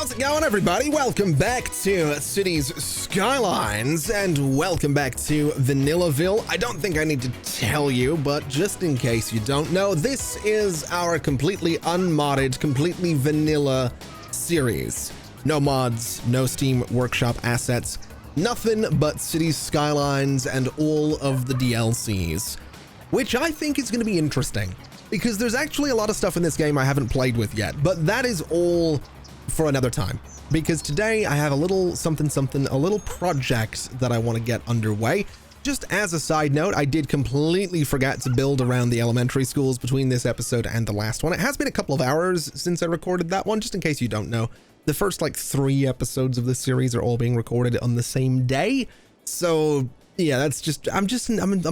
How's it going, everybody? Welcome back to Cities Skylines, and welcome back to Vanillaville. I don't think I need to tell you, but just in case you don't know, this is our completely unmodded, completely vanilla series. No mods, no Steam Workshop assets, nothing but Cities Skylines and all of the DLCs, which I think is going to be interesting, because there's actually a lot of stuff in this game I haven't played with yet, but that is all for another time, because today I have a little a little project that I want to get underway. Just as a side note, I did completely forget to build around the elementary schools between this episode and the last one. It has been a couple of hours since I recorded that one, just in case you don't know. The first like 3 episodes of this series are all being recorded on the same day. So yeah, that's just, I'm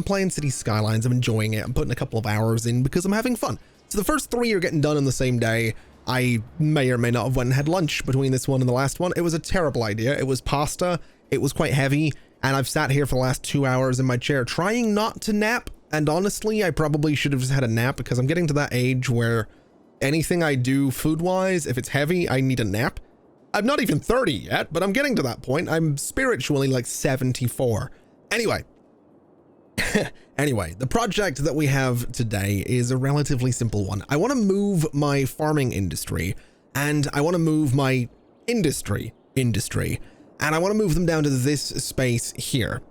playing Cities Skylines. I'm enjoying it. I'm putting a couple of hours in because I'm having fun. So the first 3 are getting done on the same day. I may or may not have went and had lunch between this one and the last one. It was a terrible idea. It was pasta. It was quite heavy. And I've sat here for the last 2 hours in my chair trying not to nap. And honestly, I probably should have just had a nap, because I'm getting to that age where anything I do food-wise, if it's heavy, I need a nap. I'm not even 30 yet, but I'm getting to that point. I'm spiritually like 74. Anyway. Anyway, the project that we have today is a relatively simple one. I want to move my farming industry, and I want to move my industry, and I want to move them down to this space here.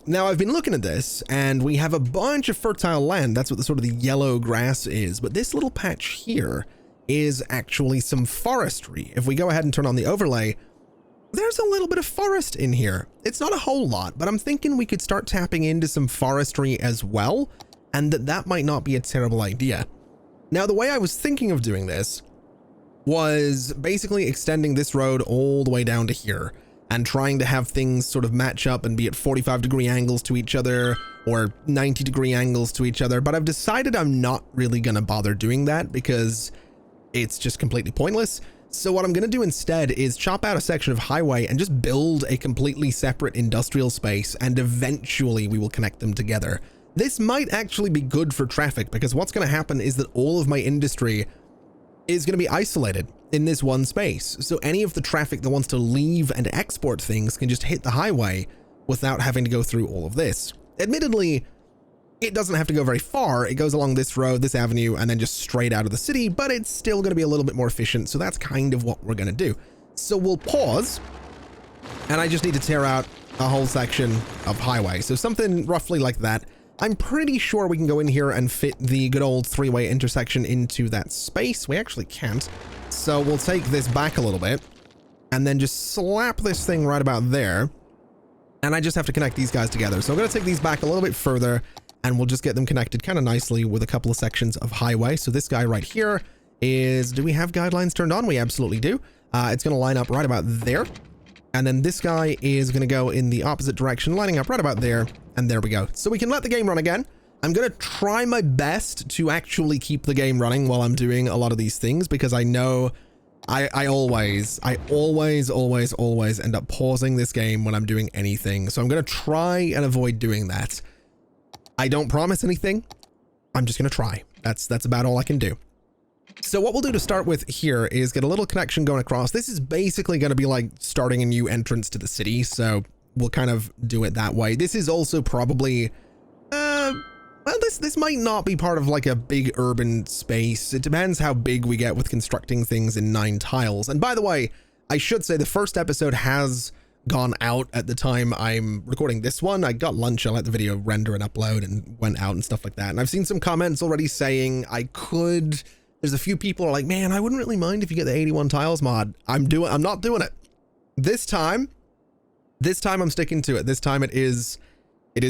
Now, I've been looking at this, and we have a bunch of fertile land. That's what the sort of the yellow grass is, but this little patch here is actually some forestry. If we go ahead and turn on the overlay, there's a little bit of forest in here. It's not a whole lot, but I'm thinking we could start tapping into some forestry as well, and that might not be a terrible idea. Now, the way I was thinking of doing this was basically extending this road all the way down to here and trying to have things sort of match up and be at 45-degree angles to each other or 90-degree angles to each other. But I've decided I'm not really going to bother doing that because it's just completely pointless. So what I'm going to do instead is chop out a section of highway and just build a completely separate industrial space, and eventually we will connect them together. This might actually be good for traffic, because what's going to happen is that all of my industry is going to be isolated in this one space. So any of the traffic that wants to leave and export things can just hit the highway without having to go through all of this. Admittedly, it doesn't have to go very far. It goes along this road, this avenue, and then just straight out of the city, but it's still going to be a little bit more efficient. So that's kind of what we're going to do. So we'll pause, and I just need to tear out a whole section of highway. So something roughly like that. I'm pretty sure we can go in here and fit the good old 3-way intersection into that space. We actually can't. So we'll take this back a little bit and then just slap this thing right about there. And I just have to connect these guys together. So I'm going to take these back a little bit further, and we'll just get them connected kind of nicely with a couple of sections of highway. So this guy right here is, do we have guidelines turned on? We absolutely do. It's going to line up right about there. And then this guy is going to go in the opposite direction, lining up right about there. And there we go. So we can let the game run again. I'm going to try my best to actually keep the game running while I'm doing a lot of these things, because I know I always end up pausing this game when I'm doing anything. So I'm going to try and avoid doing that. I don't promise anything. I'm just going to try. That's about all I can do. So what we'll do to start with here is get a little connection going across. This is basically going to be like starting a new entrance to the city. So we'll kind of do it that way. This is also probably, well, this might not be part of like a big urban space. It depends how big we get with constructing things in 9 tiles. And by the way, I should say the first episode has gone out at the time I'm recording this one. I got lunch, I let the video render and upload and went out and stuff like that. And I've seen some comments already saying I could, there's a few people are like, man, I wouldn't really mind if you get the 81 tiles mod. I'm not doing it. This time I'm sticking to it. This time it is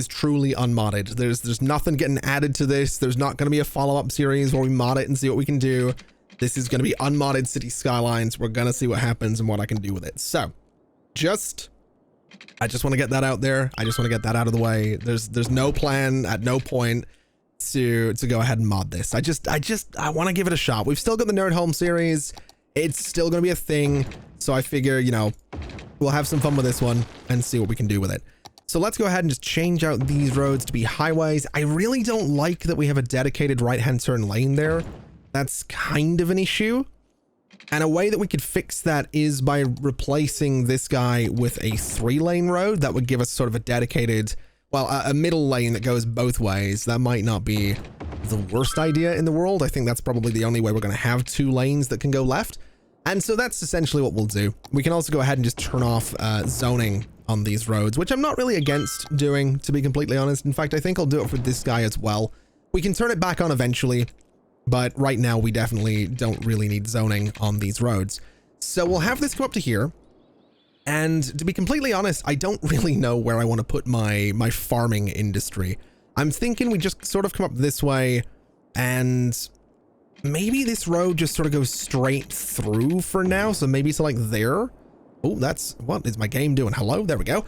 truly unmodded. There's nothing getting added to this. There's not going to be a follow-up series where we mod it and see what we can do. This is going to be unmodded Cities Skylines. We're going to see what happens and what I can do with it. So I just want to get that out there. I just want to get that out of the way. There's no plan at no point to go ahead and mod this. I want to give it a shot. We've still got the Nerd Home series. It's still going to be a thing. So I figure, you know, we'll have some fun with this one and see what we can do with it. So let's go ahead and just change out these roads to be highways. I really don't like that we have a dedicated right-hand turn lane there. That's kind of an issue. And a way that we could fix that is by replacing this guy with a 3-lane road. That would give us sort of a dedicated, well, a middle lane that goes both ways. That might not be the worst idea in the world. I think that's probably the only way we're going to have 2 lanes that can go left. And so that's essentially what we'll do. We can also go ahead and just turn off zoning on these roads, which I'm not really against doing, to be completely honest. In fact, I think I'll do it for this guy as well. We can turn it back on eventually, but right now we definitely don't really need zoning on these roads. So we'll have this go up to here. And to be completely honest, I don't really know where I want to put my farming industry. I'm thinking we just sort of come up this way, and maybe this road just sort of goes straight through for now. So maybe it's like there. Oh, what is my game doing? Hello, there we go.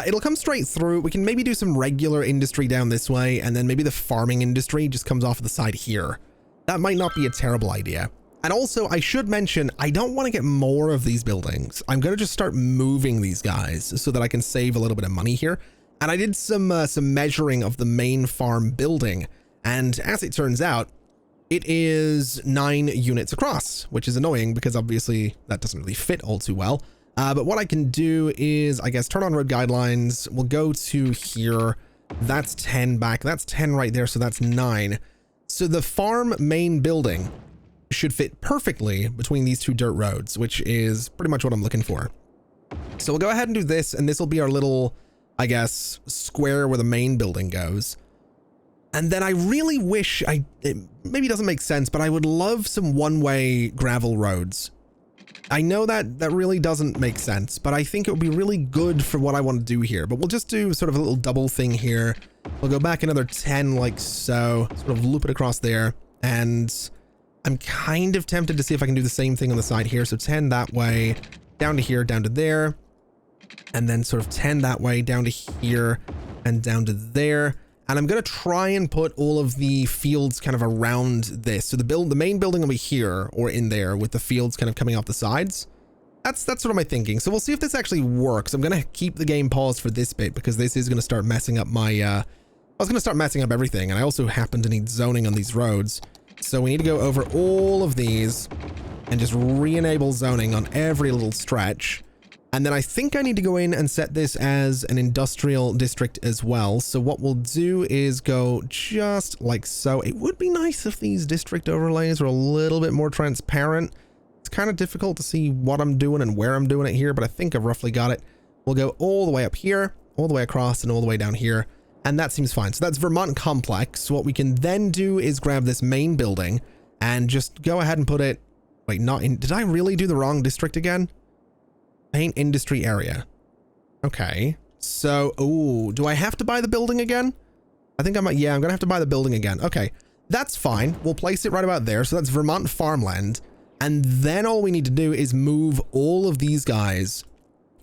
It'll come straight through. We can maybe do some regular industry down this way, and then maybe the farming industry just comes off the side here. That might not be a terrible idea. And also, I should mention, I don't want to get more of these buildings. I'm going to just start moving these guys so that I can save a little bit of money here. And I did some measuring of the main farm building, and as it turns out, it is 9 units across, which is annoying because obviously that doesn't really fit all too well. But what I can do is, I guess, turn on road guidelines. We'll go to here. That's 10 back. That's 10 right there. So that's 9. So the farm main building should fit perfectly between these 2 dirt roads, which is pretty much what I'm looking for. So we'll go ahead and do this, and this will be our little, I guess, square where the main building goes. And then I really wish it maybe doesn't make sense, but I would love some one-way gravel roads. I know that really doesn't make sense, but I think it would be really good for what I want to do here. But we'll just do sort of a little double thing here. We'll go back another 10 like so, sort of loop it across there. And I'm kind of tempted to see if I can do the same thing on the side here. So 10 that way, down to here, down to there. And then sort of 10 that way, down to here, and down to there. And I'm going to try and put all of the fields kind of around this. So the main building will be here or in there with the fields kind of coming off the sides. That's sort of my thinking. So we'll see if this actually works. I'm going to keep the game paused for this bit because this is going to start messing up my, I was going to start messing up everything. And I also happen to need zoning on these roads. So we need to go over all of these and just re-enable zoning on every little stretch. And then I think I need to go in and set this as an industrial district as well. So what we'll do is go just like so. It would be nice if these district overlays were a little bit more transparent. It's kind of difficult to see what I'm doing and where I'm doing it here, but I think I've roughly got it. We'll go all the way up here, all the way across, and all the way down here. And that seems fine. So that's Vermont Complex. What we can then do is grab this main building and just go ahead and put it, wait, not in, did I really do the wrong district again? Paint industry area. Okay. So, oh, do I have to buy the building again? I think I might, yeah, I'm gonna have to buy the building again. Okay, that's fine. We'll place it right about there. So that's Vermont farmland. And then all we need to do is move all of these guys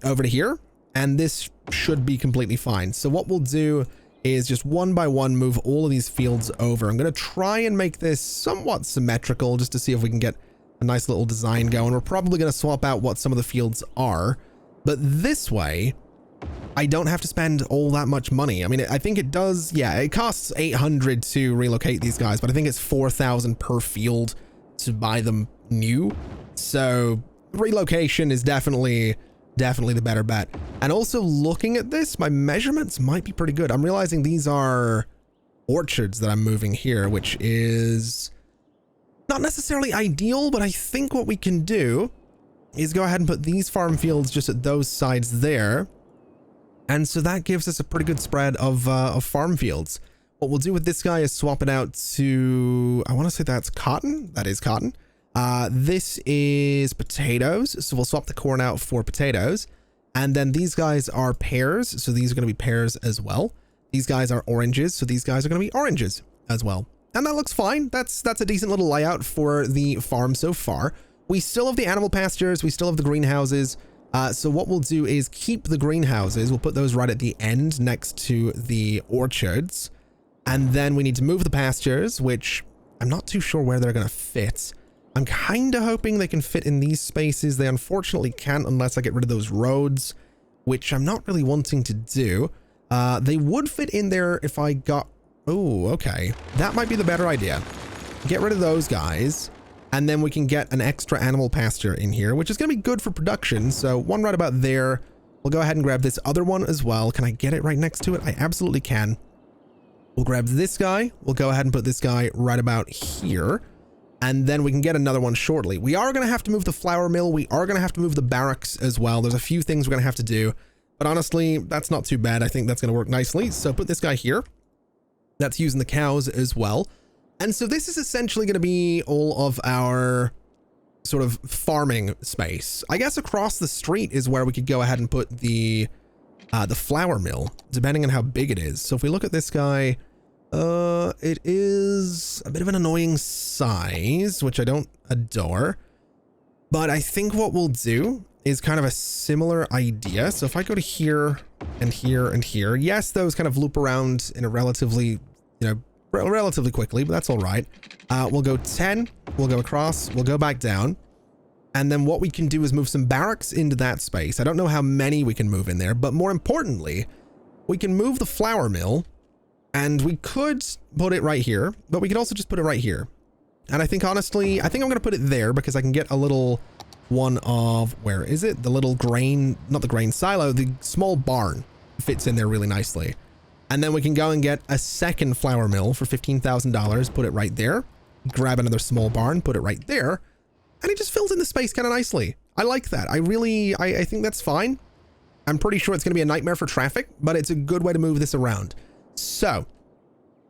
over to here. And this should be completely fine. So what we'll do is just one by one move all of these fields over. I'm going to try and make this somewhat symmetrical just to see if we can get a nice little design going. We're probably going to swap out what some of the fields are, but this way I don't have to spend all that much money. I mean, I think it does. Yeah, it costs 800 to relocate these guys, but I think it's 4,000 per field to buy them new. So relocation is definitely the better bet. And also looking at this, my measurements might be pretty good. I'm realizing these are orchards that I'm moving here, which is not necessarily ideal, but I think what we can do is go ahead and put these farm fields just at those sides there. And so that gives us a pretty good spread of farm fields. What we'll do with this guy is swap it out to, I want to say that's cotton. That is cotton. This is potatoes. So we'll swap the corn out for potatoes. And then these guys are pears. So these are going to be pears as well. These guys are oranges. So these guys are going to be oranges as well. And that looks fine. That's a decent little layout for the farm so far. We still have the animal pastures. We still have the greenhouses. So what we'll do is keep the greenhouses. We'll put those right at the end next to the orchards. And then we need to move the pastures, which I'm not too sure where they're going to fit. I'm kind of hoping they can fit in these spaces. They unfortunately can't unless I get rid of those roads, which I'm not really wanting to do. They would fit in there if I got... Oh, okay. That might be the better idea. Get rid of those guys. And then we can get an extra animal pasture in here, which is going to be good for production. So one right about there. We'll go ahead and grab this other one as well. Can I get it right next to it? I absolutely can. We'll grab this guy. We'll go ahead and put this guy right about here. And then we can get another one shortly. We are going to have to move the flour mill. We are going to have to move the barracks as well. There's a few things we're going to have to do. But honestly, that's not too bad. I think that's going to work nicely. So put this guy here. That's using the cows as well. And so this is essentially going to be all of our sort of farming space. I guess across the street is where we could go ahead and put the flour mill, depending on how big it is. So if we look at this guy, it is a bit of an annoying size, which I don't adore. But I think what we'll do is kind of a similar idea. So if I go to here and here and here, yes, those kind of loop around in a relatively, relatively quickly, but that's all right. We'll go 10, we'll go across, we'll go back down. And then what we can do is move some barracks into that space. I don't know how many we can move in there, but more importantly, we can move the flour mill, and we could put it right here, but we could also just put it right here. And I think honestly, I'm going to put it there because I can get a little one of, where is it? The little grain, not the grain silo, the small barn fits in there really nicely. And then we can go and get a second flour mill for $15,000, put it right there, grab another small barn, put it right there, and it just fills in the space kind of nicely. I like that. I think that's fine. I'm pretty sure it's going to be a nightmare for traffic, but it's a good way to move this around. So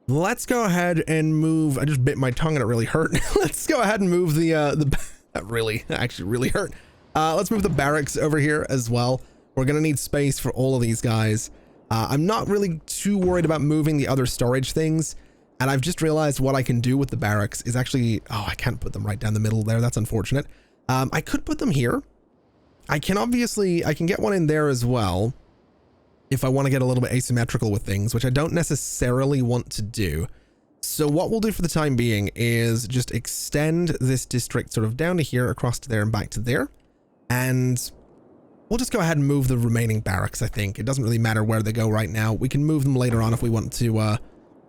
let's go ahead and move. I just bit my tongue and it really hurt. Let's go ahead and move that actually really hurt. Let's move the barracks over here as well. We're going to need space for all of these guys. I'm not really too worried about moving the other storage things. And I've just realized what I can do with the barracks is actually, I can't put them right down the middle there. That's unfortunate. I could put them here. I can get one in there as well if I want to get a little bit asymmetrical with things, which I don't necessarily want to do. So what we'll do for the time being is just extend this district sort of down to here, across to there and back to there. And we'll just go ahead and move the remaining barracks, I think. It doesn't really matter where they go right now. We can move them later on if we want to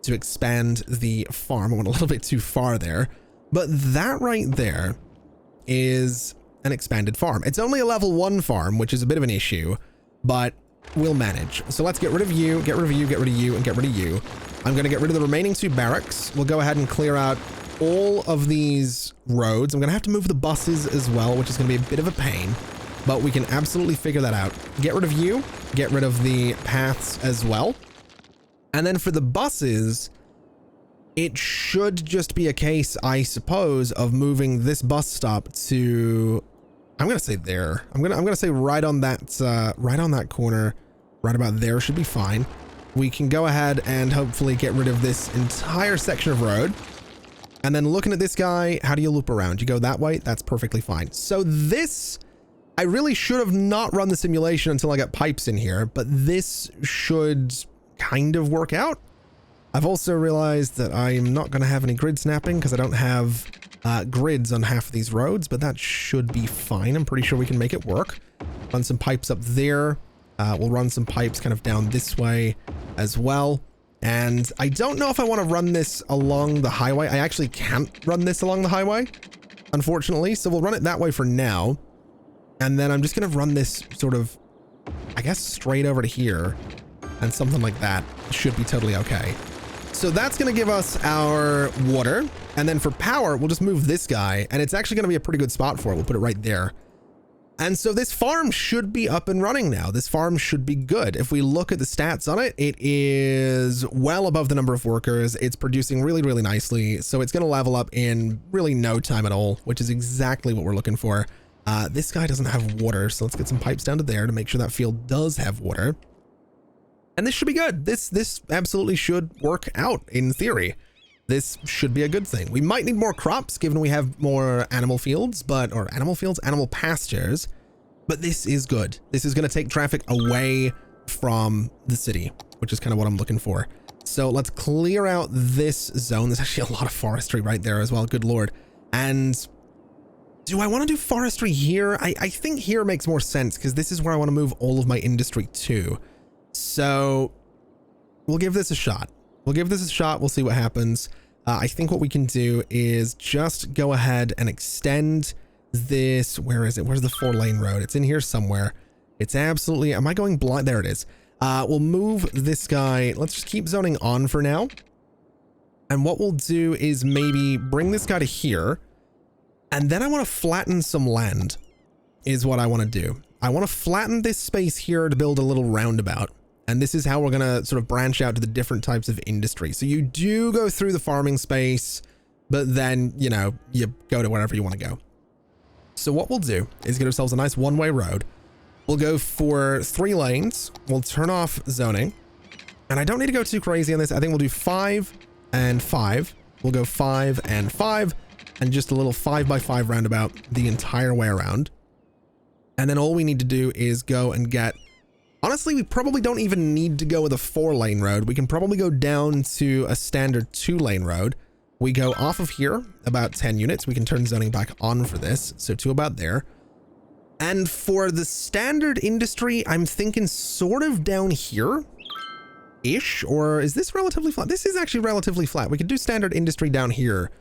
expand the farm. I went a little bit too far there. But that right there is an expanded farm. It's only a level 1 farm, which is a bit of an issue, but we'll manage. So let's get rid of you, get rid of you, get rid of you, and get rid of you. I'm going to get rid of the remaining 2 barracks. We'll go ahead and clear out all of these roads. I'm going to have to move the buses as well, which is going to be a bit of a pain, but we can absolutely figure that out. Get rid of you, get rid of the paths as well. And then for the buses, it should just be a case, I suppose, of moving this bus stop to, I'm going to say there. I'm going to say right on that corner, right about there should be fine. We can go ahead and hopefully get rid of this entire section of road. And then looking at this guy, how do you loop around? You go that way? That's perfectly fine. So this, I really should have not run the simulation until I got pipes in here, but this should kind of work out. I've also realized that I'm not going to have any grid snapping because I don't have grids on half of these roads, but that should be fine. I'm pretty sure we can make it work. Run some pipes up there. We'll run some pipes kind of down this way as well. And I don't know if I want to run this along the highway. I actually can't run this along the highway, unfortunately. So we'll run it that way for now. And then I'm just going to run this sort of, I guess, straight over to here. And something like that should be totally okay. So that's going to give us our water. And then for power, we'll just move this guy. And it's actually going to be a pretty good spot for it. We'll put it right there. And so this farm should be up and running now. This farm should be good. If we look at the stats on it, it is well above the number of workers. It's producing really, really nicely. So it's going to level up in really no time at all, which is exactly what we're looking for. This guy doesn't have water. So let's get some pipes down to there to make sure that field does have water. And this should be good. This absolutely should work out in theory. This should be a good thing. We might need more crops given we have more animal fields, animal pastures, but this is good. This is going to take traffic away from the city, which is kind of what I'm looking for. So let's clear out this zone. There's actually a lot of forestry right there as well. Good Lord. And do I want to do forestry here? I think here makes more sense because this is where I want to move all of my industry to. So we'll give this a shot. We'll see what happens. I think what we can do is just go ahead and extend this. Where is it? Where's the 4-lane road? It's in here somewhere. It's absolutely, am I going blind? There it is. We'll move this guy. Let's just keep zoning on for now. And what we'll do is maybe bring this guy to here. And then I want to flatten some land is what I want to do. I want to flatten this space here to build a little roundabout. And this is how we're going to sort of branch out to the different types of industry. So you do go through the farming space, but then, you know, you go to wherever you want to go. So what we'll do is get ourselves a nice one-way road. We'll go for 3 lanes. We'll turn off zoning. And I don't need to go too crazy on this. I think we'll do 5 and 5. We'll go 5 and 5 and just a little 5x5 roundabout the entire way around. And then all we need to do is go and get, honestly, we probably don't even need to go with a 4-lane road. We can probably go down to a standard 2-lane road. We go off of here about 10 units. We can turn zoning back on for this. So to about there. And for the standard industry, I'm thinking sort of down here ish, or is this relatively flat? This is actually relatively flat. We could do standard industry down here.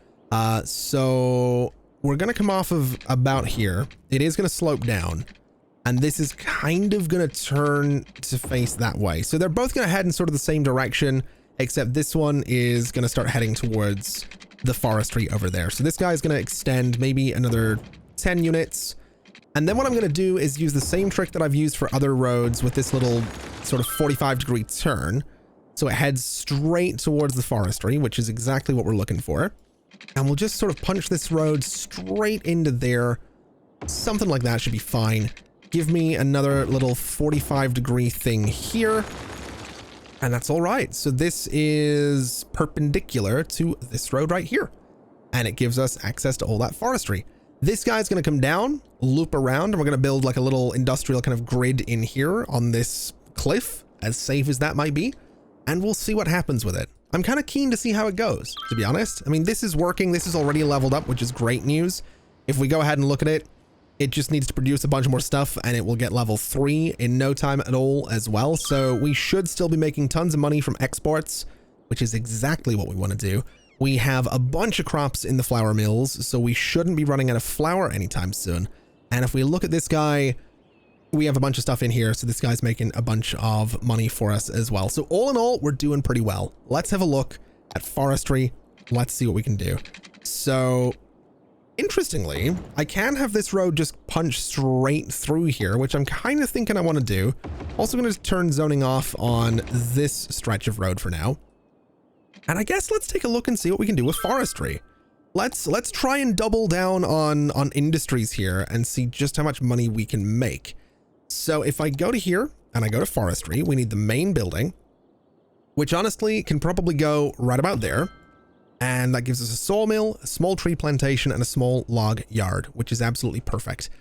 So we're going to come off of about here. It is going to slope down. And this is kind of going to turn to face that way. So they're both going to head in sort of the same direction, except this one is going to start heading towards the forestry over there. So this guy is going to extend maybe another 10 units. And then what I'm going to do is use the same trick that I've used for other roads with this little sort of 45-degree turn. So it heads straight towards the forestry, which is exactly what we're looking for. And we'll just sort of punch this road straight into there. Something like that should be fine. Give me another little 45-degree thing here. And that's all right. So this is perpendicular to this road right here. And it gives us access to all that forestry. This guy's going to come down, loop around, and we're going to build like a little industrial kind of grid in here on this cliff, as safe as that might be. And we'll see what happens with it. I'm kind of keen to see how it goes, to be honest. I mean, this is working. This is already leveled up, which is great news. If we go ahead and look at it, it just needs to produce a bunch more stuff and it will get level 3 in no time at all as well. So we should still be making tons of money from exports, which is exactly what we want to do. We have a bunch of crops in the flour mills, so we shouldn't be running out of flour anytime soon. And if we look at this guy, we have a bunch of stuff in here. So this guy's making a bunch of money for us as well. So all in all, we're doing pretty well. Let's have a look at forestry. Let's see what we can do. So interestingly, I can have this road just punch straight through here, which I'm kind of thinking I want to do. Also going to turn zoning off on this stretch of road for now. And I guess let's take a look and see what we can do with forestry. Let's try and double down on industries here and see just how much money we can make. So if I go to here and I go to forestry, we need the main building, which honestly can probably go right about there. And that gives us a sawmill, a small tree plantation, and a small log yard, which is absolutely perfect.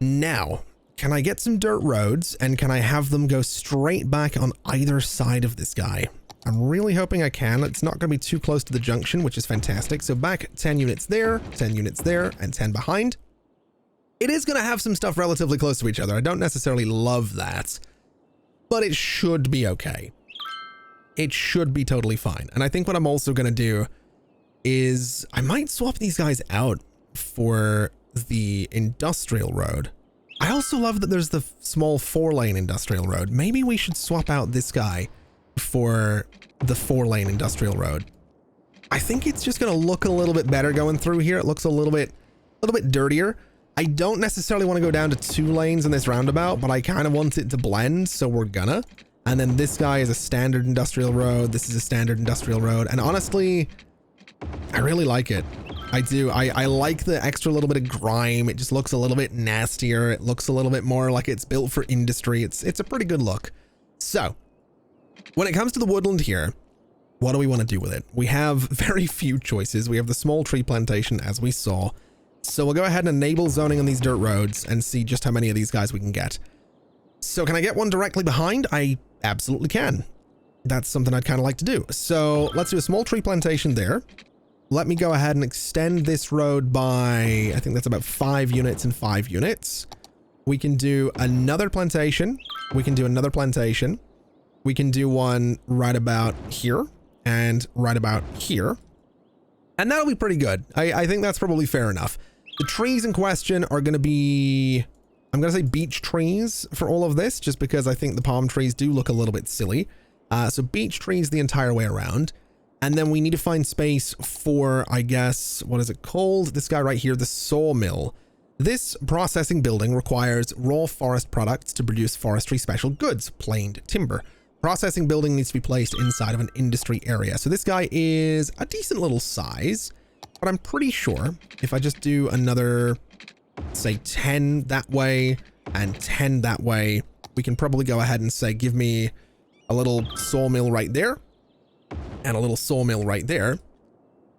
Now, can I get some dirt roads and can I have them go straight back on either side of this guy? I'm really hoping I can. It's not going to be too close to the junction, which is fantastic. So back 10 units there, 10 units there, and 10 behind. It is going to have some stuff relatively close to each other. I don't necessarily love that, but it should be okay. It should be totally fine. And I think what I'm also going to do is I might swap these guys out for the industrial road. I also love that there's the small 4-lane industrial road. Maybe we should swap out this guy for the 4-lane industrial road. I think it's just going to look a little bit better going through here. It looks a little bit dirtier. I don't necessarily want to go down to 2 lanes in this roundabout, but I kind of want it to blend, so we're gonna. And then this guy is a standard industrial road. This is a standard industrial road. And honestly, I really like it. I do. I like the extra little bit of grime. It just looks a little bit nastier. It looks a little bit more like it's built for industry. It's a pretty good look. So when it comes to the woodland here, what do we want to do with it? We have very few choices. We have the small tree plantation, as we saw. So we'll go ahead and enable zoning on these dirt roads and see just how many of these guys we can get. So can I get one directly behind? I absolutely can. That's something I'd kind of like to do. So let's do a small tree plantation there. Let me go ahead and extend this road by, I think that's about 5 units and 5 units. We can do another plantation. We can do another plantation. We can do one right about here and right about here. And that'll be pretty good. I think that's probably fair enough. The trees in question are going to be, I'm going to say beech trees for all of this, just because I think the palm trees do look a little bit silly. So beech trees the entire way around. And then we need to find space for, I guess, what is it called? This guy right here, the sawmill. This processing building requires raw forest products to produce forestry special goods, planed timber. Processing building needs to be placed inside of an industry area. So this guy is a decent little size, but I'm pretty sure if I just do another, say 10 that way and 10 that way, we can probably go ahead and say, give me a little sawmill right there and a little sawmill right there.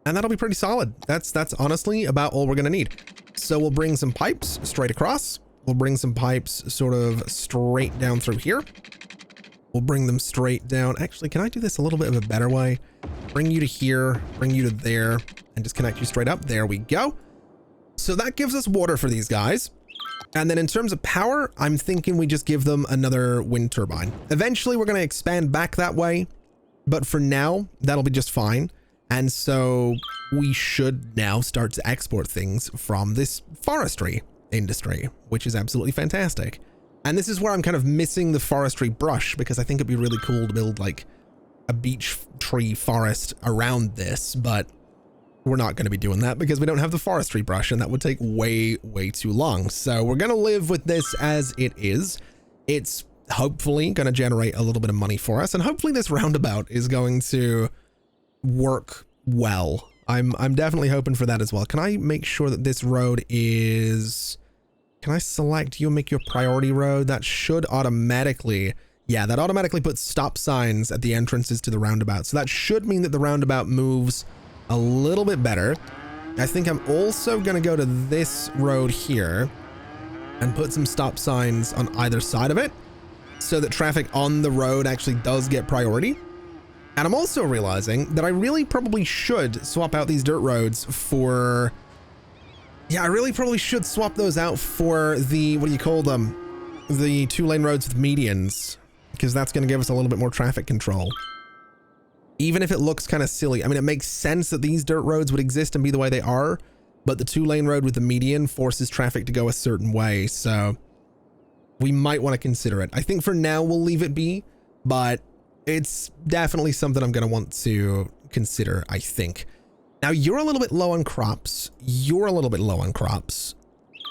And that'll be pretty solid. That's honestly about all we're going to need. So we'll bring some pipes straight across. We'll bring some pipes sort of straight down through here. We'll bring them straight down. Actually, can I do this a little bit of a better way? Bring you to here, bring you to there, and just connect you straight up. There we go. So that gives us water for these guys. And then in terms of power, I'm thinking we just give them another wind turbine. Eventually, we're going to expand back that way. But for now, that'll be just fine. And so we should now start to export things from this forestry industry, which is absolutely fantastic. And this is where I'm kind of missing the forestry brush, because I think it'd be really cool to build like a beech tree forest around this, but we're not going to be doing that because we don't have the forestry brush, and that would take way, way too long. So we're going to live with this as it is. It's hopefully going to generate a little bit of money for us, and hopefully this roundabout is going to work well. I'm definitely hoping for that as well. Can I make sure that this road is... Can I select you and make your priority road? That should automatically... Yeah, that automatically puts stop signs at the entrances to the roundabout. So that should mean that the roundabout moves a little bit better. I think I'm also going to go to this road here and put some stop signs on either side of it so that traffic on the road actually does get priority. And I'm also realizing that I really probably should swap out these dirt roads for... Yeah, I really probably should swap those out for the, what do you call them? The 2-lane roads with medians, because that's going to give us a little bit more traffic control. Even if it looks kind of silly. I mean, it makes sense that these dirt roads would exist and be the way they are, but the 2-lane road with the median forces traffic to go a certain way, so we might want to consider it. I think for now we'll leave it be, but it's definitely something I'm going to want to consider, I think. Now, you're a little bit low on crops. You're a little bit low on crops.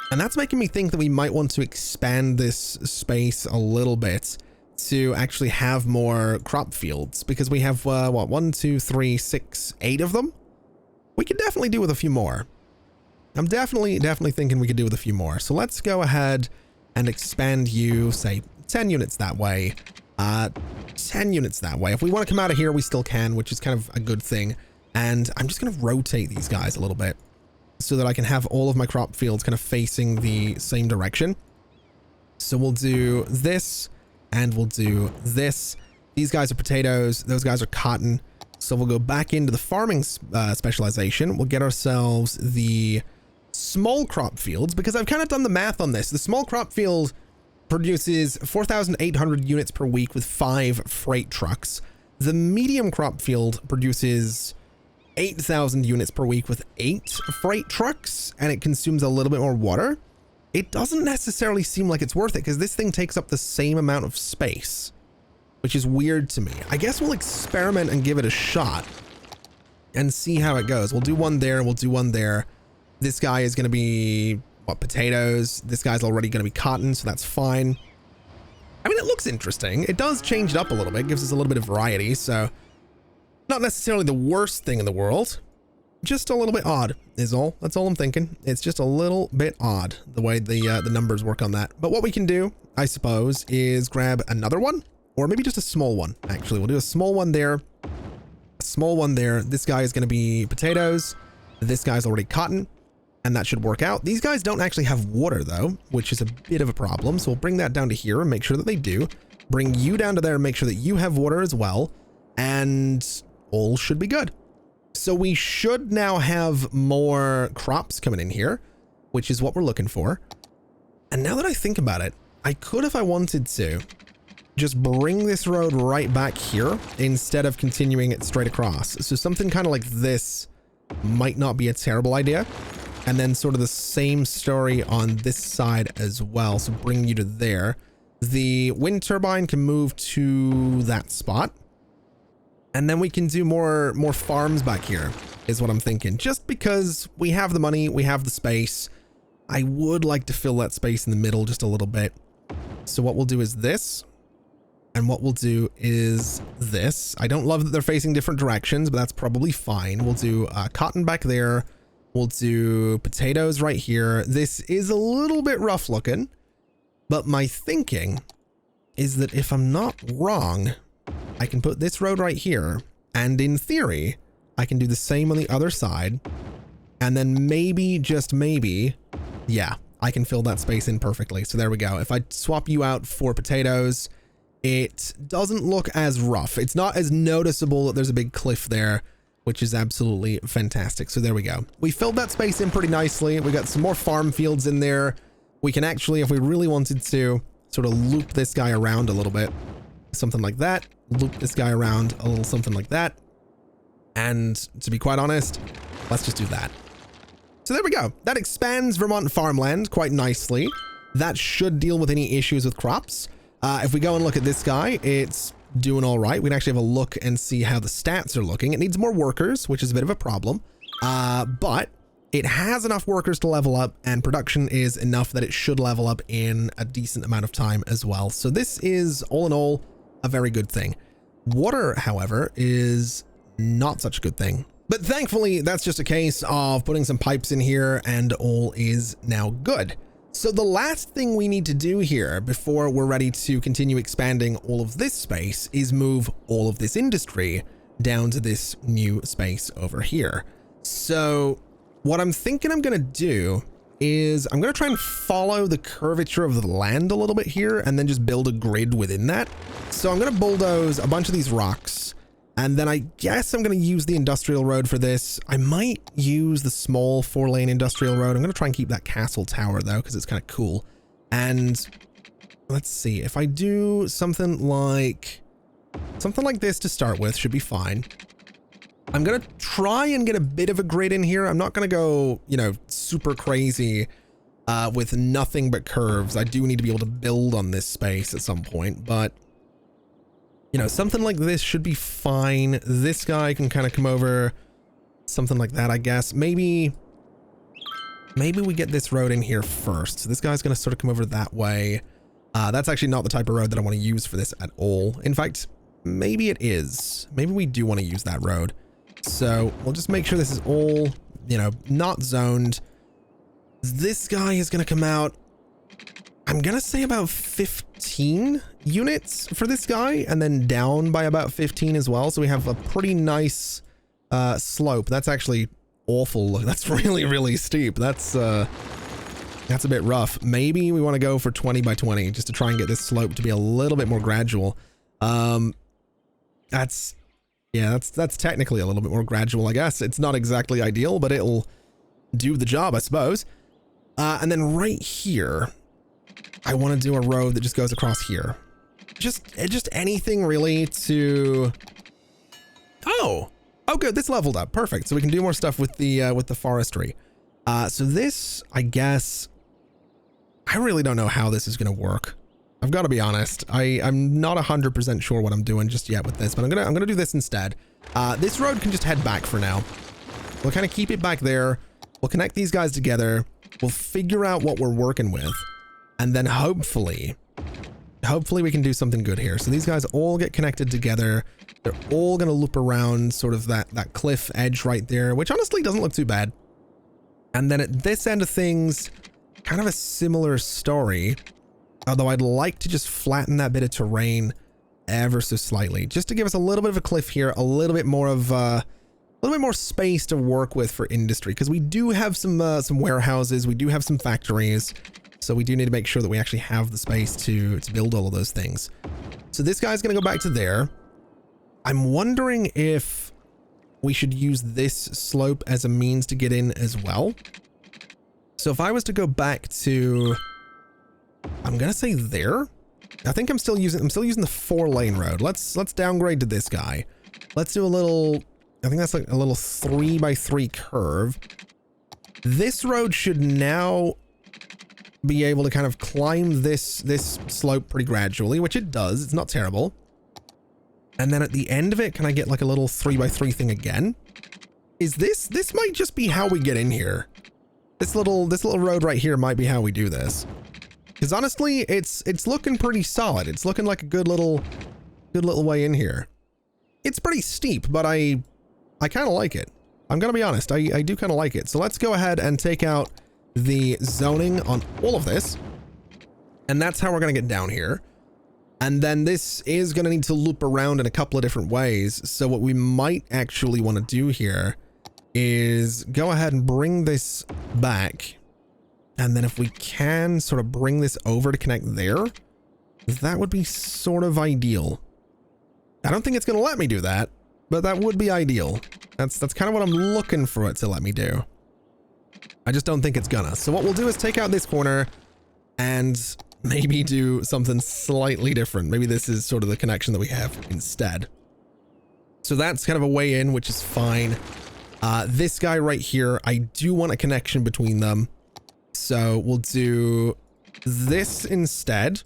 And that's making me think that we might want to expand this space a little bit to actually have more crop fields, because we have, what, 1, 2, 3, 6, 8 of them? We could definitely do with a few more. I'm definitely thinking we could do with a few more. So let's go ahead and expand you, say, 10 units that way. 10 units that way. If we want to come out of here, we still can, which is kind of a good thing. And I'm just going to rotate these guys a little bit so that I can have all of my crop fields kind of facing the same direction. So we'll do this and we'll do this. These guys are potatoes. Those guys are cotton. So we'll go back into the farming specialization. We'll get ourselves the small crop fields, because I've kind of done the math on this. The small crop field produces 4,800 units per week with 5 freight trucks. The medium crop field produces 8,000 units per week with 8 freight trucks, and it consumes a little bit more water. It doesn't necessarily seem like it's worth it, because this thing takes up the same amount of space, which is weird to me. I guess we'll experiment and give it a shot and see how it goes. We'll do one there, we'll do one there. This guy is going to be, what, potatoes? This guy's already going to be cotton, so that's fine. I mean, it looks interesting. It does change it up a little bit, gives us a little bit of variety, so not necessarily the worst thing in the world. Just a little bit odd is all. That's all I'm thinking. It's just a little bit odd the way the numbers work on that. But what we can do, I suppose, is grab another one, or maybe just a small one. Actually, we'll do a small one there, a small one there. This guy is going to be potatoes. This guy's already cotton, and that should work out. These guys don't actually have water though, which is a bit of a problem. So we'll bring that down to here and make sure that they do. Bring you down to there and make sure that you have water as well, and all should be good. So we should now have more crops coming in here, which is what we're looking for. And now that I think about it, I could, if I wanted to, just bring this road right back here instead of continuing it straight across. So something kind of like this might not be a terrible idea. And then sort of the same story on this side as well. So bring you to there. The wind turbine can move to that spot. And then we can do more farms back here is what I'm thinking. Just because we have the money, we have the space. I would like to fill that space in the middle just a little bit. So what we'll do is this. And what we'll do is this. I don't love that they're facing different directions, but that's probably fine. We'll do cotton back there. We'll do potatoes right here. This is a little bit rough looking, but my thinking is that if I'm not wrong, I can put this road right here. And in theory, I can do the same on the other side. And then maybe, just maybe, yeah, I can fill that space in perfectly. So there we go. If I swap you out for potatoes, it doesn't look as rough. It's not as noticeable that there's a big cliff there, which is absolutely fantastic. So there we go. We filled that space in pretty nicely. We got some more farm fields in there. We can actually, if we really wanted to, sort of loop this guy around a little bit. Something like that. Loop this guy around a little something like that. And to be quite honest, let's just do that. So there we go. That expands Vermont farmland quite nicely. That should deal with any issues with crops. If we go and look at this guy, it's doing all right. We can actually have a look and see how the stats are looking. It needs more workers, which is a bit of a problem. But it has enough workers to level up, and production is enough that it should level up in a decent amount of time as well. So this is, all in all, a very good thing. Water, however, is not such a good thing. But thankfully, that's just a case of putting some pipes in here and all is now good. So the last thing we need to do here before we're ready to continue expanding all of this space is move all of this industry down to this new space over here. So what I'm thinking I'm going to do is I'm going to try and follow the curvature of the land a little bit here and then just build a grid within that. So I'm going to bulldoze a bunch of these rocks. And then I guess I'm going to use the industrial road for this. I might use the small 4-lane industrial road. I'm going to try and keep that castle tower though, because it's kind of cool. And let's see, if I do something like this to start with, should be fine. I'm going to try and get a bit of a grid in here. I'm not going to go, you know, super crazy with nothing but curves. I do need to be able to build on this space at some point, but you know, something like this should be fine. This guy can kind of come over, something like that, I guess. Maybe we get this road in here first. So this guy's going to sort of come over that way. That's actually not the type of road that I want to use for this at all. In fact, maybe it is. Maybe we do want to use that road. So we'll just make sure this is all, you know, not zoned. This guy is going to come out, I'm going to say about 15 units for this guy, and then down by about 15 as well. So we have a pretty nice slope. That's actually awful. That's really, really steep. That's a bit rough. Maybe we want to go for 20 by 20 just to try and get this slope to be a little bit more gradual. That's technically a little bit more gradual, I guess. It's not exactly ideal, but it'll do the job, I suppose. And then right here, I want to do a road that just goes across here. Just anything really to... Oh, good. This leveled up. Perfect. So we can do more stuff with the forestry. So this, I guess, I really don't know how this is going to work. I've got to be honest. I'm not 100% sure what I'm doing just yet with this, but I'm gonna do this instead. This road can just head back for now. We'll kind of keep it back there. We'll connect these guys together. We'll figure out what we're working with. And then hopefully we can do something good here. So these guys all get connected together. They're all going to loop around sort of that cliff edge right there, which honestly doesn't look too bad. And then at this end of things, kind of a similar story, although I'd like to just flatten that bit of terrain ever so slightly, just to give us a little bit of a cliff here, a little bit more of a little bit more space to work with for industry, because we do have some warehouses, we do have some factories. So we do need to make sure that we actually have the space to build all of those things. So this guy's going to go back to there. I'm wondering if we should use this slope as a means to get in as well. So if I was to go back to, I'm going to say there. I think I'm still using the 4-lane road. Let's downgrade to this guy. Let's do a little I think that's like a little 3x3 curve. This road should now be able to kind of climb this slope pretty gradually, which it does. It's not terrible. And then at the end of it, can I get like a little 3x3 thing again? Is this might just be how we get in here. This little road right here might be how we do this. Because honestly, it's looking pretty solid. It's looking like a good little way in here. It's pretty steep, but I kind of like it. I'm gonna be honest, I do kind of like it. So let's go ahead and take out the zoning on all of this. And that's how we're gonna get down here. And then this is gonna need to loop around in a couple of different ways. So what we might actually want to do here is go ahead and bring this back. And then if we can sort of bring this over to connect there, that would be sort of ideal. I don't think it's going to let me do that, but that would be ideal. That's kind of what I'm looking for it to let me do. I just don't think it's gonna. So what we'll do is take out this corner and maybe do something slightly different. Maybe this is sort of the connection that we have instead. So that's kind of a way in, which is fine. This guy right here, I do want a connection between them. So we'll do this instead,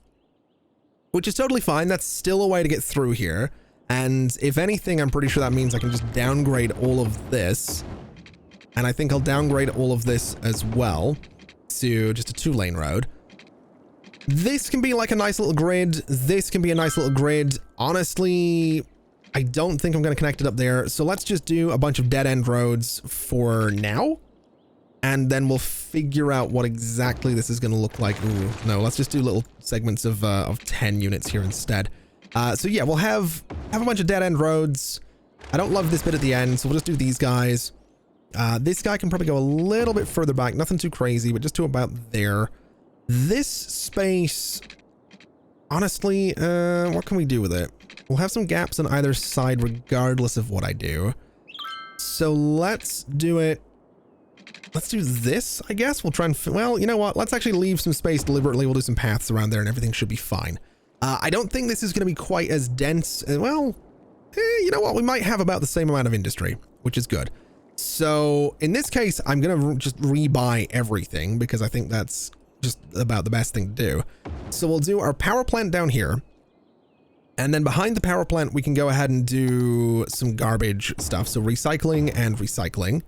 which is totally fine. That's still a way to get through here. And if anything, I'm pretty sure that means I can just downgrade all of this. And I think I'll downgrade all of this as well to just a 2-lane road. This can be like a nice little grid. This can be a nice little grid. Honestly, I don't think I'm going to connect it up there. So let's just do a bunch of dead-end roads for now. And then we'll figure out what exactly this is going to look like. Ooh, no, let's just do little segments of 10 units here instead. So yeah, we'll have a bunch of dead-end roads. I don't love this bit at the end, so we'll just do these guys. This guy can probably go a little bit further back. Nothing too crazy, but just to about there. This space, honestly, what can we do with it? We'll have some gaps on either side regardless of what I do. So let's do it. Let's do this, I guess. We'll try and... Well, you know what? Let's actually leave some space deliberately. We'll do some paths around there and everything should be fine. I don't think this is going to be quite as dense. Well, you know what? We might have about the same amount of industry, which is good. So in this case, I'm going to just rebuy everything because I think that's just about the best thing to do. So we'll do our power plant down here. And then behind the power plant, we can go ahead and do some garbage stuff. So recycling and recycling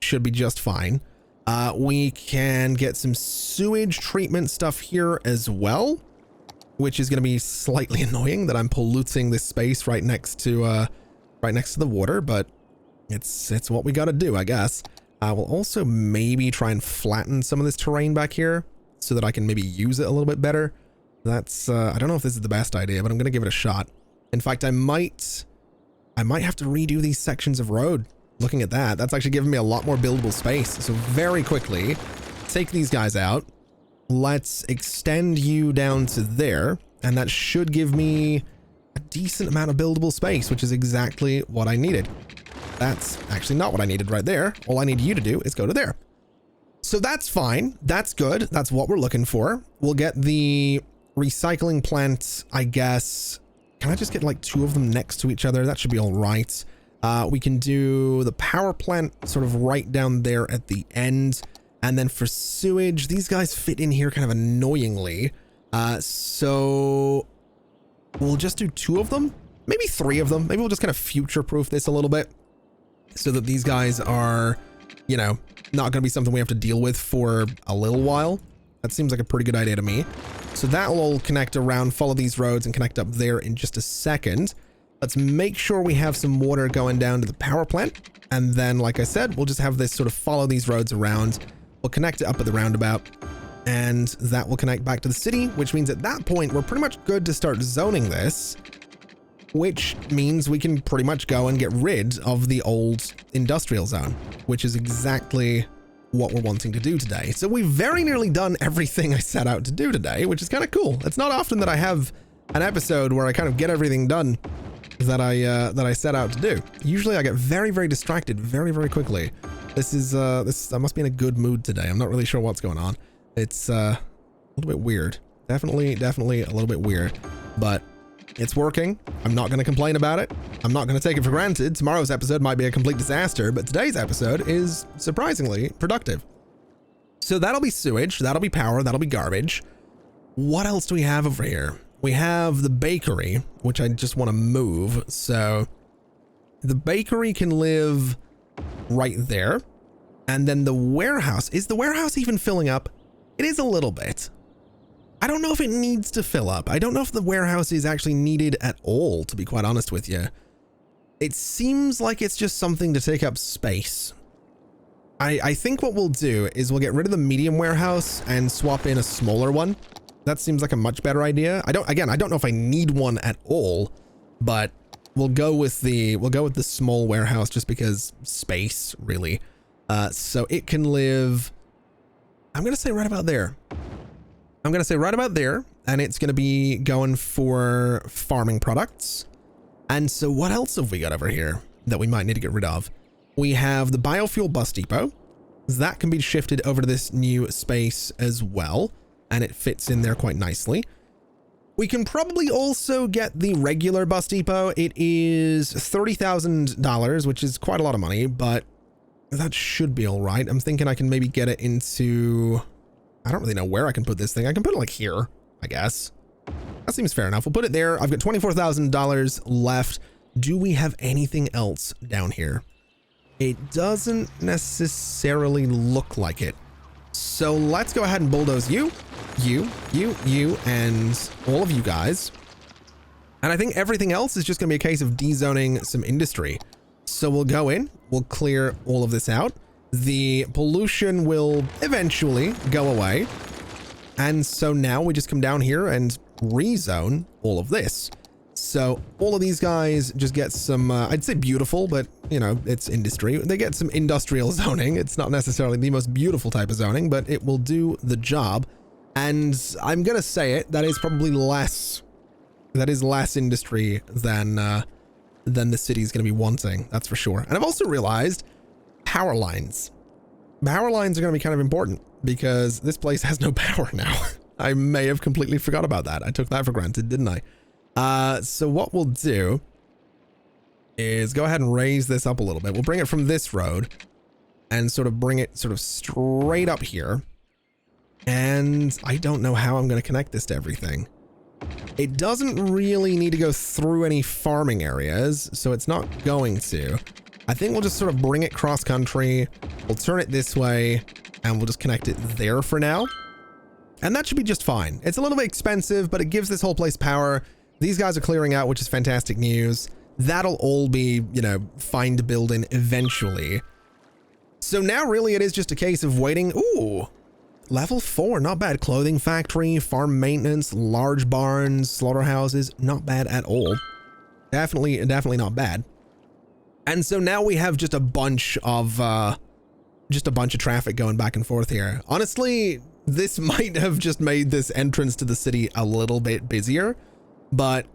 should be just fine. We can get some sewage treatment stuff here as well, which is going to be slightly annoying that I'm polluting this space right next to the water, but it's what we got to do, I guess. We'll also maybe try and flatten some of this terrain back here so that I can maybe use it a little bit better. That's I don't know if this is the best idea, but I'm going to give it a shot. In fact, I might have to redo these sections of road. Looking at that, that's actually giving me a lot more buildable space. So very quickly, take these guys out. Let's extend you down to there, and that should give me a decent amount of buildable space, which is exactly what I needed. That's actually not what I needed right there. All I need you to do is go to there. So that's fine. That's good. That's what we're looking for. We'll get the recycling plant, I guess. Can I just get like 2 of them next to each other? That should be all right. We can do the power plant sort of right down there at the end. And then for sewage, these guys fit in here kind of annoyingly. So we'll just do 2 of them, maybe 3 of them. Maybe we'll just kind of future-proof this a little bit so that these guys are, you know, not going to be something we have to deal with for a little while. That seems like a pretty good idea to me. So that will all connect around, follow these roads and connect up there in just a second. Let's make sure we have some water going down to the power plant. And then, like I said, we'll just have this sort of follow these roads around. We'll connect it up at the roundabout, and that will connect back to the city, which means at that point, we're pretty much good to start zoning this, which means we can pretty much go and get rid of the old industrial zone, which is exactly what we're wanting to do today. So we've very nearly done everything I set out to do today, which is kind of cool. It's not often that I have an episode where I kind of get everything done that I set out to do. Usually I get very, very distracted very, very quickly. I must be in a good mood today. I'm not really sure what's going on. It's a little bit weird. Definitely a little bit weird, but It's working. I'm not going to complain about it. I'm not going to take it for granted. Tomorrow's episode might be a complete disaster, but today's episode is surprisingly productive. So that'll be sewage, that'll be power, that'll be garbage. What else do we have over here? We have the bakery, which I just want to move. So the bakery can live right there. And then the warehouse, is the warehouse even filling up? It is a little bit. I don't know if it needs to fill up. I don't know if the warehouse is actually needed at all, to be quite honest with you. It seems like it's just something to take up space. I think what we'll do is we'll get rid of the medium warehouse and swap in a smaller one. That seems like a much better idea. I don't know if I need one at all, but we'll go with the small warehouse just because space, really. So it can live, I'm going to say right about there. I'm going to say right about there, and it's going to be going for farming products. And so what else have we got over here that we might need to get rid of? We have the biofuel bus depot. That can be shifted over to this new space as well, and it fits in there quite nicely. We can probably also get the regular bus depot. It is $30,000, which is quite a lot of money, but that should be all right. I'm thinking I can maybe get it into... I don't really know where I can put this thing. I can put it like here, I guess. That seems fair enough. We'll put it there. I've got $24,000 left. Do we have anything else down here? It doesn't necessarily look like it. So let's go ahead and bulldoze you, and all of you guys. And I think everything else is just going to be a case of dezoning some industry. So we'll go in, we'll clear all of this out. The pollution will eventually go away. And so now we just come down here and rezone all of this. So all of these guys just get some, I'd say beautiful, but you know, it's industry. They get some industrial zoning. It's not necessarily the most beautiful type of zoning, but it will do the job. And I'm going to say it, that is probably less, that is less industry than the city is going to be wanting. That's for sure. And I've also realized power lines. Power lines are going to be kind of important because this place has no power now. I may have completely forgot about that. I took that for granted, didn't I? So what we'll do is go ahead and raise this up a little bit. We'll bring it from this road and sort of bring it sort of straight up here. And I don't know how I'm going to connect this to everything. It doesn't really need to go through any farming areas, so it's not going to. I think we'll just sort of bring it cross country. We'll turn it this way and we'll just connect it there for now. And that should be just fine. It's a little bit expensive, but it gives this whole place power. These guys are clearing out, which is fantastic news. That'll all be, you know, fine to build in eventually. So now really it is just a case of waiting. Ooh, level 4, not bad. Clothing factory, farm maintenance, large barns, slaughterhouses, not bad at all. Definitely not bad. And so now we have just a bunch of traffic going back and forth here. Honestly, this might have just made this entrance to the city a little bit busier, but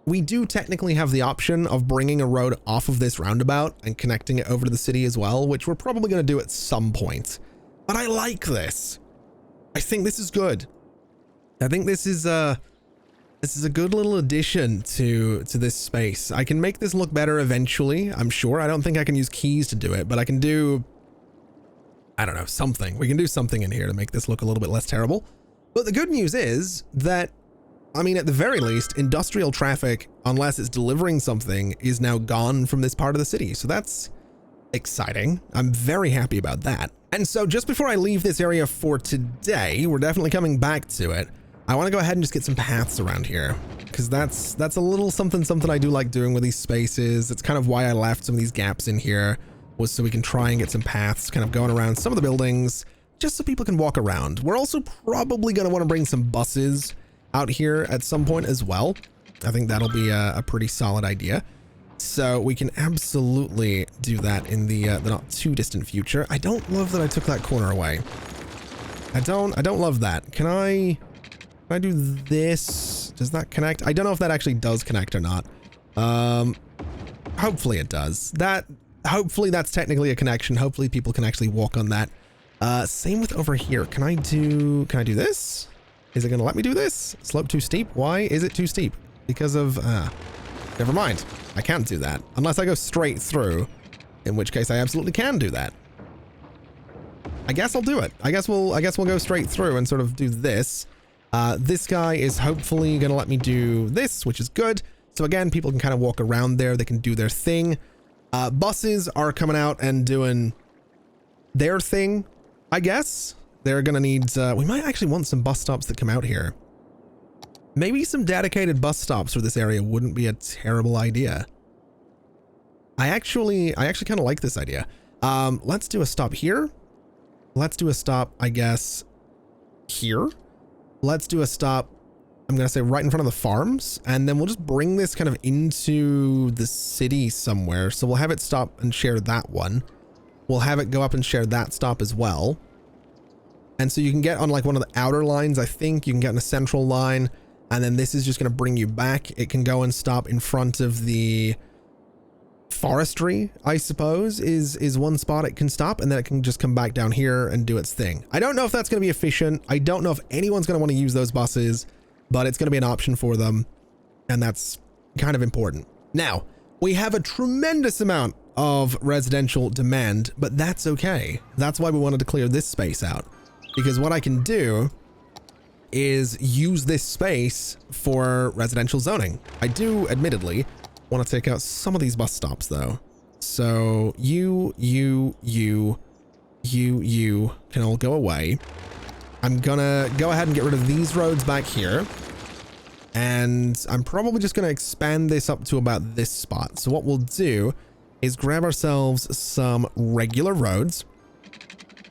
we do technically have the option of bringing a road off of this roundabout and connecting it over to the city as well, which we're probably going to do at some point. But I like this. I think this is good. I think this is a good little addition to this space. I can make this look better eventually, I'm sure. I don't think I can use keys to do it, but I can do, I don't know, something. We can do something in here to make this look a little bit less terrible. But the good news is that, I mean, at the very least, industrial traffic, unless it's delivering something, is now gone from this part of the city. So that's exciting. I'm very happy about that. And so just before I leave this area for today, we're definitely coming back to it. I want to go ahead and just get some paths around here, because that's a little something I do like doing with these spaces. It's kind of why I left some of these gaps in here, was so we can try and get some paths kind of going around some of the buildings, just so people can walk around. We're also probably going to want to bring some buses out here at some point as well. I think that'll be a pretty solid idea. So we can absolutely do that in the not too distant future. I don't love that I took that corner away. I don't love that. Can I do this? Does that connect? I don't know if that actually does connect or not. Hopefully it does. Hopefully that's technically a connection. Hopefully people can actually walk on that. Same with over here. Can I do this? Is it going to let me do this? Slope too steep? Why is it too steep? because of, never mind. I can't do that unless I go straight through, in which case I absolutely can do that. I guess I'll do it. I guess we'll go straight through and sort of do this. This guy is hopefully going to let me do this, which is good. So again, people can kind of walk around there. They can do their thing. Buses are coming out and doing their thing, I guess. They're going to need, we might actually want some bus stops that come out here. Maybe some dedicated bus stops for this area wouldn't be a terrible idea. I actually kind of like this idea. Let's do a stop here. Let's do a stop, I guess, here. Let's do a stop, I'm going to say right in front of the farms, and then we'll just bring this kind of into the city somewhere. So we'll have it stop and share that one. We'll have it go up and share that stop as well. And so you can get on like one of the outer lines, I think. You can get on a central line, and then this is just going to bring you back. It can go and stop in front of the forestry, I suppose, is one spot it can stop, and then it can just come back down here and do its thing. I don't know if that's going to be efficient. I don't know if anyone's going to want to use those buses, but it's going to be an option for them, and that's kind of important. Now, we have a tremendous amount of residential demand, but that's okay. That's why we wanted to clear this space out, because what I can do is use this space for residential zoning. I do, admittedly, want to take out some of these bus stops though. So you can all go away. I'm gonna go ahead and get rid of these roads back here. And I'm probably just gonna expand this up to about this spot. So what we'll do is grab ourselves some regular roads.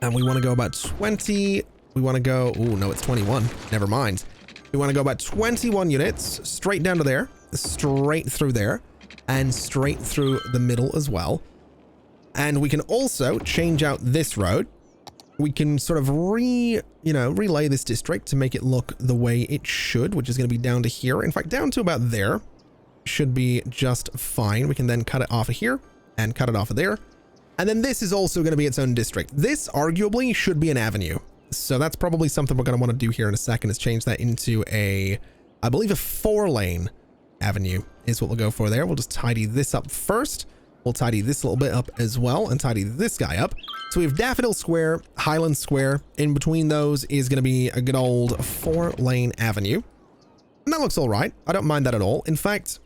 And we want to go about 20. We want to go, oh no, it's 21. Never mind. We want to go about 21 units straight down to there, straight through there, and straight through the middle as well. And we can also change out this road. We can sort of relay this district to make it look the way it should, which is going to be down to here. In fact, down to about there should be just fine. We can then cut it off of here and cut it off of there. And then this is also going to be its own district. This arguably should be an avenue. So that's probably something we're going to want to do here in a second, is change that into a, I believe a 4-lane avenue is what we'll go for there. We'll just tidy this up first. We'll tidy this little bit up as well and tidy this guy up. So we have Daffodil Square, Highland Square. In between those is going to be a good old 4-lane avenue. And that looks all right. I don't mind that at all. In fact,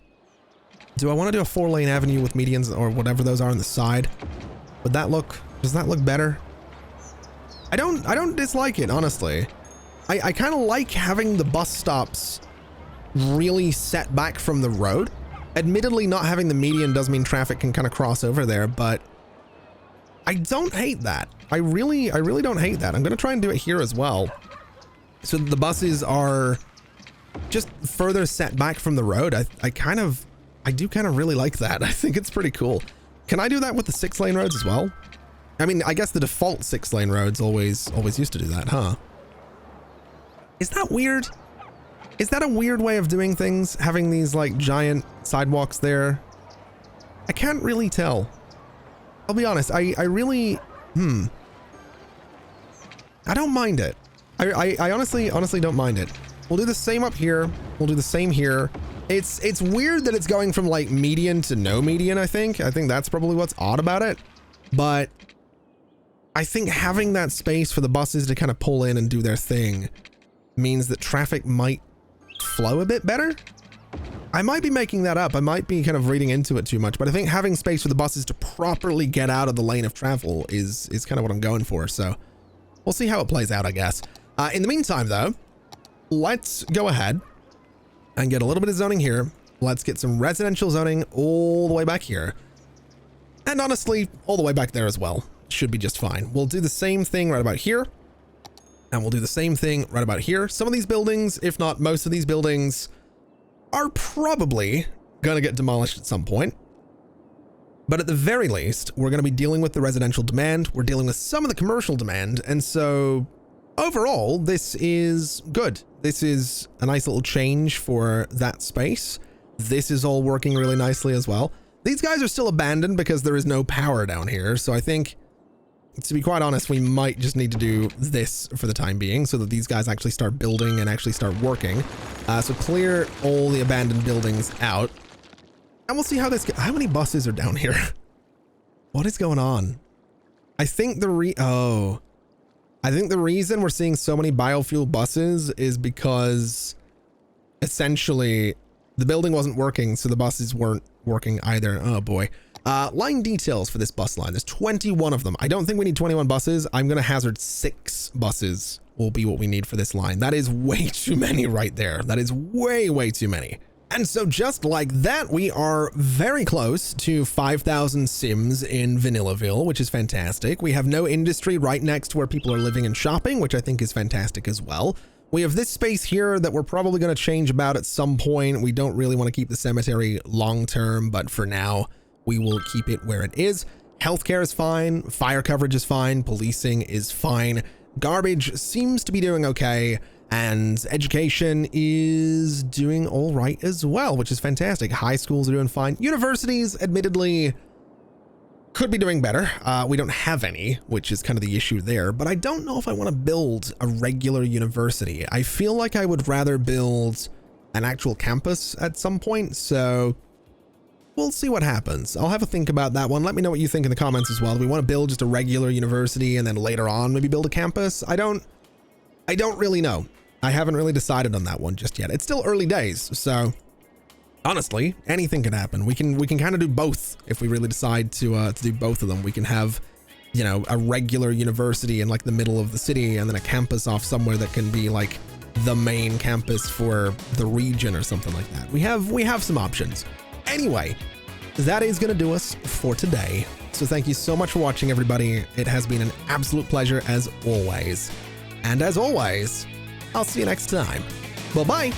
do I want to do a 4-lane avenue with medians or whatever those are on the side? Would that look, does that look better? I don't dislike it, honestly. I kind of like having the bus stops really set back from the road. Admittedly, not having the median does mean traffic can kind of cross over there, but I don't hate that. I really don't hate that. I'm going to try and do it here as well, so the buses are just further set back from the road. I do kind of really like that. I think it's pretty cool. Can I do that with the 6-lane roads as well? I mean, I guess the default 6-lane roads always used to do that, huh? Is that weird? Is that a weird way of doing things, having these like giant sidewalks there? I can't really tell. I'll be honest, I really, I don't mind it. I honestly don't mind it. We'll do the same up here. We'll do the same here. It's weird that it's going from like median to no median, I think. I think that's probably what's odd about it. But I think having that space for the buses to kind of pull in and do their thing means that traffic might flow a bit better. I might be making that up. I might be kind of reading into it too much, but I think having space for the buses to properly get out of the lane of travel is kind of what I'm going for. So we'll see how it plays out, I guess. In the meantime, though, let's go ahead and get a little bit of zoning here. Let's get some residential zoning all the way back here. And honestly, all the way back there as well. Should be just fine. We'll do the same thing right about here. And we'll do the same thing right about here. Some of these buildings, if not most of these buildings, are probably going to get demolished at some point. But at the very least, we're going to be dealing with the residential demand. We're dealing with some of the commercial demand. And so overall, this is good. This is a nice little change for that space. This is all working really nicely as well. These guys are still abandoned because there is no power down here. So I think to be quite honest, we might just need to do this for the time being so that these guys actually start building and actually start working. So clear all the abandoned buildings out. And we'll see how how many buses are down here? What is going on? I think the reason we're seeing so many biofuel buses is because essentially the building wasn't working, so the buses weren't working either. Oh boy. Line details for this bus line. There's 21 of them. I don't think we need 21 buses. I'm going to hazard 6 buses will be what we need for this line. That is way too many right there. That is way, way too many. And so just like that, we are very close to 5,000 Sims in Vanillaville, which is fantastic. We have no industry right next to where people are living and shopping, which I think is fantastic as well. We have this space here that we're probably going to change about at some point. We don't really want to keep the cemetery long term, but for now, we will keep it where it is. Healthcare is fine. Fire coverage is fine. Policing is fine. Garbage seems to be doing okay. And education is doing all right as well, which is fantastic. High schools are doing fine. Universities, admittedly, could be doing better. We don't have any, which is kind of the issue there. But I don't know if I want to build a regular university. I feel like I would rather build an actual campus at some point. So we'll see what happens. I'll have a think about that one. Let me know what you think in the comments as well. Do we want to build just a regular university and then later on maybe build a campus? I don't really know. I haven't really decided on that one just yet. It's still early days, so honestly, anything can happen. We can kind of do both if we really decide to do both of them. We can have, you know, a regular university in like the middle of the city and then a campus off somewhere that can be like the main campus for the region or something like that. We have some options. Anyway, that is going to do us for today. So thank you so much for watching, everybody. It has been an absolute pleasure as always. And as always, I'll see you next time. Bye-bye.